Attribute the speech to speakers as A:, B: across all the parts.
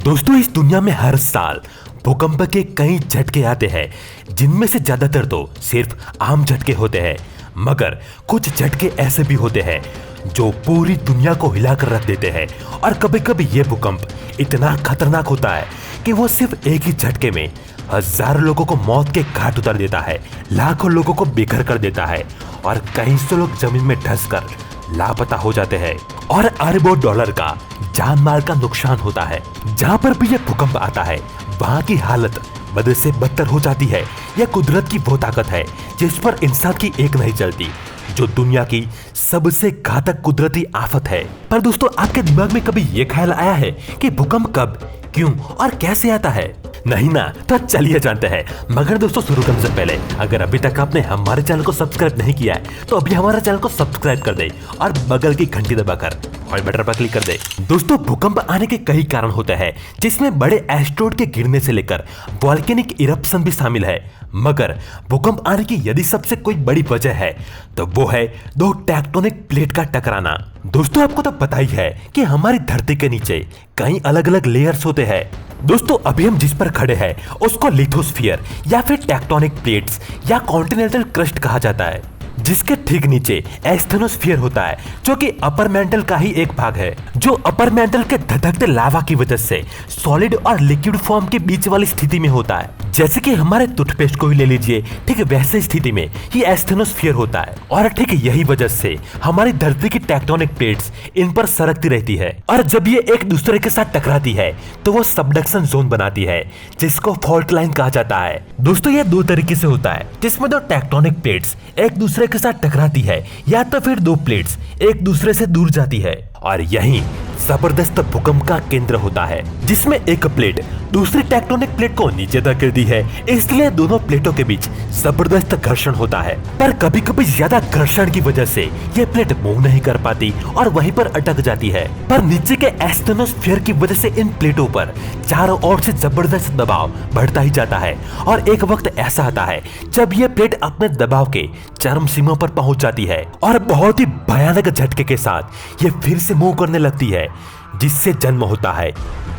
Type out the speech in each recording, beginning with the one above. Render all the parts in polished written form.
A: दोस्तों, इस दुनिया में हर साल भूकंप के कई झटके आते हैं, जिनमें से ज्यादातर तो सिर्फ आम झटके होते हैं, मगर कुछ झटके ऐसे भी होते हैं जो पूरी दुनिया को हिलाकर रख देते हैं। और कभी कभी ये भूकंप इतना खतरनाक होता है कि वो सिर्फ एक ही झटके में हजारों लोगों को मौत के घाट उतार देता है, लाखों लोगों को बेघर कर देता है और कई सौ लोग जमीन में धंसकर लापता हो जाते हैं और अरबों डॉलर का जान माल का नुकसान होता है। जहाँ पर भी यह भूकंप आता है वहाँ की हालत बद से बदतर हो जाती है। यह कुदरत की वो ताकत है जिस पर इंसान की एक नहीं चलती, जो दुनिया की सबसे घातक कुदरती आफत है। पर दोस्तों, आपके दिमाग में कभी ये ख्याल आया है कि भूकंप कब, क्यों और कैसे आता है? नहीं ना? तो चलिए जानते हैं। मगर दोस्तों, शुरू करने से पहले अगर अभी तक आपने हमारे चैनल को सब्सक्राइब नहीं किया है तो अभी हमारे चैनल को सब्सक्राइब कर दे और बगल की घंटी दबाकर ऑल बटन पर क्लिक कर दे। दोस्तों, भूकंप आने के कई कारण होते हैं, जिसमें बड़े एस्टेरॉयड के गिरने से लेकर वोल्केनिक इरप्शन भी शामिल है। मगर भूकंप आने की यदि सबसे कोई बड़ी वजह है तो वो है दो टेक्टोनिक प्लेट का टकराना। दोस्तों, आपको तो पता ही है कि हमारी धरती के नीचे कई अलग अलग लेयर्स होते हैं। दोस्तों, अभी हम जिस पर खड़े हैं उसको लिथोस्फीयर या फिर टेक्टोनिक प्लेट्स या कॉन्टिनेंटल क्रस्ट कहा जाता है, जिसके ठीक नीचे एस्थेनोस्फीयर होता है, जो कि अपर मेंटल का ही एक भाग है, जो अपर मेंटल के धधकते लावा की वजह से सॉलिड और लिक्विड फॉर्म के बीच वाली स्थिति में होता है। जैसे कि हमारे टूथपेस्ट को ही ले लीजिए, ठीक वैसे स्थिति में ही एस्थेनोस्फीयर होता है। और ठीक यही वजह से हमारी धरती की टेक्टोनिक प्लेट्स इन पर सरकती रहती है, और जब ये एक दूसरे के साथ टकराती है तो वो सबडक्शन जोन बनाती है, जिसको फॉल्ट लाइन कहा जाता है। दोस्तों, ये दो तरीके से होता है, जिसमें दो टेक्टोनिक प्लेट्स एक दूसरे के साथ टकराती है, या तो फिर दो प्लेट्स एक दूसरे से दूर जाती है, और यही जबरदस्त भूकंप का केंद्र होता है, जिसमें एक प्लेट दूसरी टेक्टोनिक प्लेट को नीचे धकेलती है। इसलिए दोनों प्लेटों के बीच जबरदस्त घर्षण होता है। पर कभी कभी ज्यादा घर्षण की वजह से ये प्लेट मूव नहीं कर पाती और वहीं पर अटक जाती है। पर नीचे के एस्थेनोस्फीयर की वजह से इन प्लेटों पर चारों ओर से जबरदस्त दबाव बढ़ता ही जाता है, और एक वक्त ऐसा आता है जब ये प्लेट अपने दबाव के चरम सीमा पर पहुंच जाती है और बहुत ही भयानक झटके के साथ ये फिर से मूव करने लगती है, जिससे जन्म होता है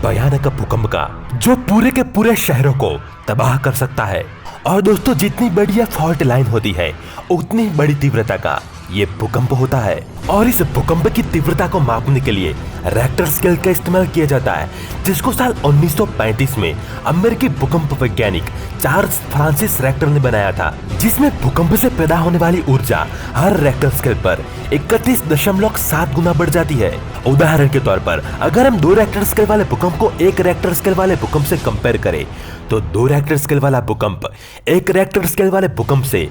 A: भयानक भूकंप का, जो पूरे के पूरे शहरों को तबाह कर सकता है। और दोस्तों, जितनी बड़ी यह फॉल्ट लाइन होती है उतनी बड़ी तीव्रता का ये भूकंप होता है। और इस भूकंप की तीव्रता को मापने के लिए रेक्टर स्केल का इस्तेमाल किया जाता है, जिसको साल 1935 में अमेरिकी भूकंप वैज्ञानिक चार्ल्स फ्रांसिस रेक्टर ने बनाया था, जिसमें भूकंप से पैदा होने वाली ऊर्जा हर रेक्टर स्केल पर 31.7 गुना बढ़ जाती है। उदाहरण के तौर पर अगर हम 2 रेक्टर स्केल वाले भूकंप को 1 रेक्टर स्केल वाले भूकंप से कंपेयर करें तो 2 रेक्टर स्केल वाला भूकंप 1 रेक्टर स्केल वाले भूकंप से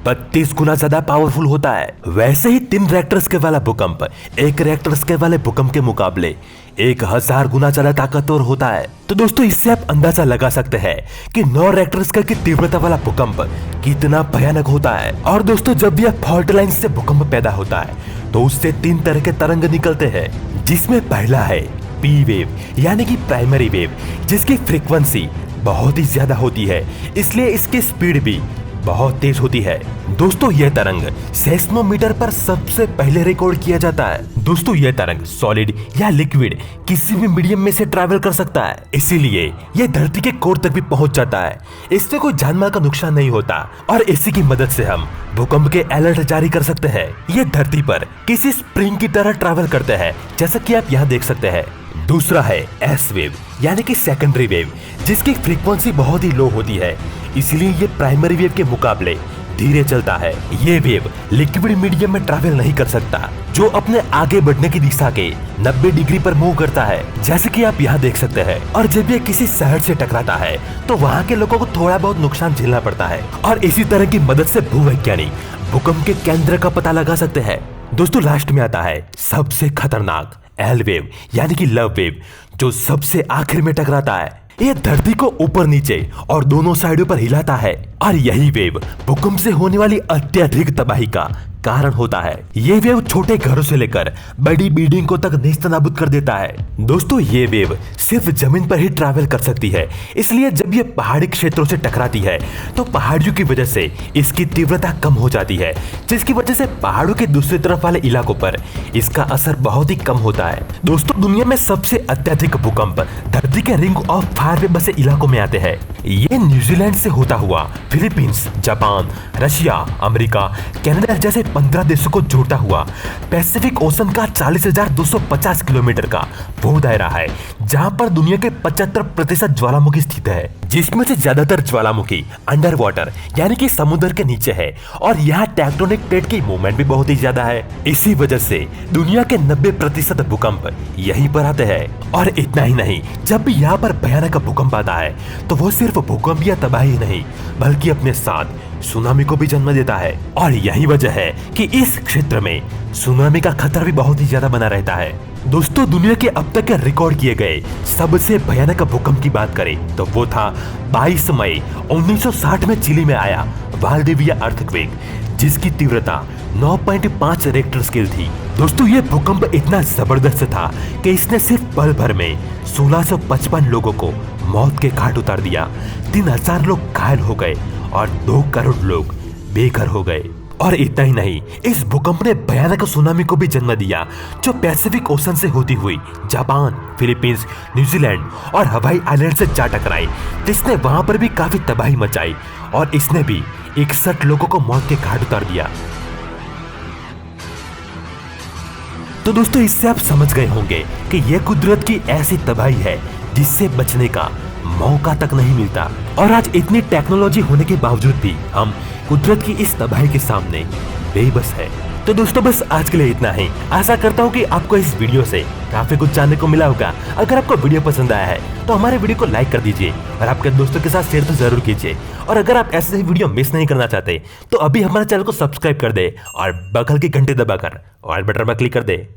A: 32 गुना ज्यादा पावरफुल होता है। वैसे ही 3 रेक्टर स्केल वाला भूकंप 1 रेक्टर स्केल वाले भूकंप के मुकाबले 1000 गुना ज्यादा ताकतवर होता है। तो दोस्तों, इससे आप अंदाजा लगा सकते हैं कि 9 रेक्टर स्केल की तीव्रता वाला भूकंप कितना भयानक होता है। और दोस्तों, जब यह फॉल्ट लाइन से भूकंप पैदा होता है तो उससे 3 तरह के तरंग निकलते हैं, जिसमें पहला है पी वेव यानी कि प्राइमरी वेव, जिसकी फ्रीक्वेंसी बहुत ही ज्यादा होती है, इसलिए इसकी स्पीड भी बहुत तेज होती है। दोस्तों, यह तरंग सेस्मोमीटर पर सबसे पहले रिकॉर्ड किया जाता है। दोस्तों, यह तरंग सॉलिड या लिक्विड किसी भी मीडियम में से ट्रैवल कर सकता है, इसीलिए यह धरती के कोर तक भी पहुंच जाता है। इससे कोई जानमाल का नुकसान नहीं होता और इसी की मदद से हम भूकंप के अलर्ट जारी कर सकते हैं। ये धरती पर किसी स्प्रिंग की तरह ट्रैवल करते हैं, जैसा कि आप यहाँ देख सकते हैं। दूसरा है एस वेव यानी कि सेकेंडरी वेव, जिसकी फ्रीक्वेंसी बहुत ही लो होती है, इसलिए ये प्राइमरी वेव के मुकाबले धीरे चलता है। ये वेव लिक्विड मीडियम में ट्रैवल नहीं कर सकता, जो अपने आगे बढ़ने की दिशा के 90 डिग्री पर मूव करता है, जैसे कि आप यहाँ देख सकते हैं। और जब ये किसी शहर से टकराता है तो वहाँ के लोगों को थोड़ा बहुत नुकसान झेलना पड़ता है, और इसी तरह की मदद से भूवैज्ञानिक भूकंप के केंद्र का पता लगा सकते हैं। दोस्तों, लास्ट में आता है सबसे खतरनाक एल वेव यानी कि लव वेव, जो सबसे आखिर में टकराता है। ये धरती को ऊपर नीचे और दोनों साइडों पर हिलाता है, और यही वेव भूकंप से होने वाली अत्यधिक तबाही का कारण होता है। ये वेव छोटे घरों से लेकर बड़ी बिल्डिंग को तक नेस्तनाबूद कर देता है। दोस्तों ये वेव सिर्फ जमीन पर ही ट्रैवल कर सकती है, इसलिए जब ये पहाड़ी क्षेत्रों से टकराती है तो पहाड़ियों की वजह से इसकी तीव्रता कम हो जाती है, जिसकी वजह से पहाड़ों के दूसरी तरफ वाले इलाकों पर इसका असर बहुत ही कम होता है। दोस्तों दुनिया में सबसे अत्यधिक भूकंप धरती के रिंग ऑफ फायर में बसे इलाकों में आते हैं। ये न्यूजीलैंड से होता हुआ Philippines, Japan, Russia, America, Canada जैसे 15 देशों को जोड़ता हुआ पैसिफिक ओशन का 40,250 किलोमीटर का वो दायरा है जहां पर दुनिया के 75% ज्वालामुखी स्थित है, जिसमें से ज्यादातर ज्वालामुखी अंडर वाटर यानी कि समुद्र के नीचे है और यहाँ टेक्टोनिक प्लेट की मूवमेंट भी बहुत ही ज्यादा है। इसी वजह से दुनिया के 90% भूकंप यहीं पर आते हैं। और इतना ही नहीं, जब भी यहाँ पर भयानक भूकंप आता है तो वो सिर्फ भूकंप या तबाही नहीं बल्कि अपने साथ सुनामी को भी जन्म देता है। और यही वजह है कि इस क्षेत्र में सुनामी का खतरा भी बहुत ही ज्यादा बना रहता है। दोस्तों दुनिया के अब तक के रिकॉर्ड किए गए सबसे भयानक भूकंप की बात करें तो वो था 22 मई 1960 में चिली में आया वाल्डिविया अर्थक्वेक, जिसकी तीव्रता 9.5 रेक्टर स्केल थी। दोस्तों ये भूकंप इतना जबरदस्त था कि इसने सिर्फ पल भर में 1655 लोगों को मौत के घाट उतार दिया, 3000 लोग घायल हो गए और 2 करोड़ लोग बेघर हो गए। और इतना ही नहीं, इस भूकंप ने भयानक सुनामी को भी जन्म दिया जो पैसिफिक ओशन से होती हुई जापान, फिलीपींस, न्यूजीलैंड और हवाई आइलैंड से जा टकराई, जिसने वहां पर भी काफी तबाही मचाई और इसने भी 61 लोगों को मौत के घाट उतार दिया। तो दोस्तों इससे आप समझ गए होंगे कि यह कुदरत की ऐसी तबाही है जिससे बचने का मौका तक नहीं मिलता। और आज इतनी टेक्नोलॉजी होने के बावजूद भी हम कुदरत की इस तबाही के सामने बेबस है। तो दोस्तों बस आज के लिए इतना ही। आशा करता हूँ कि आपको इस वीडियो से काफी कुछ जानने को मिला होगा। अगर आपको वीडियो पसंद आया है तो हमारे वीडियो को लाइक कर दीजिए और आपके दोस्तों के साथ शेयर तो जरूर कीजिए। और अगर आप ऐसे ही वीडियो मिस नहीं करना चाहते तो अभी हमारे चैनल को सब्सक्राइब कर दे और बगल की घंटी दबाकर ऑल बटन पर क्लिक कर दे।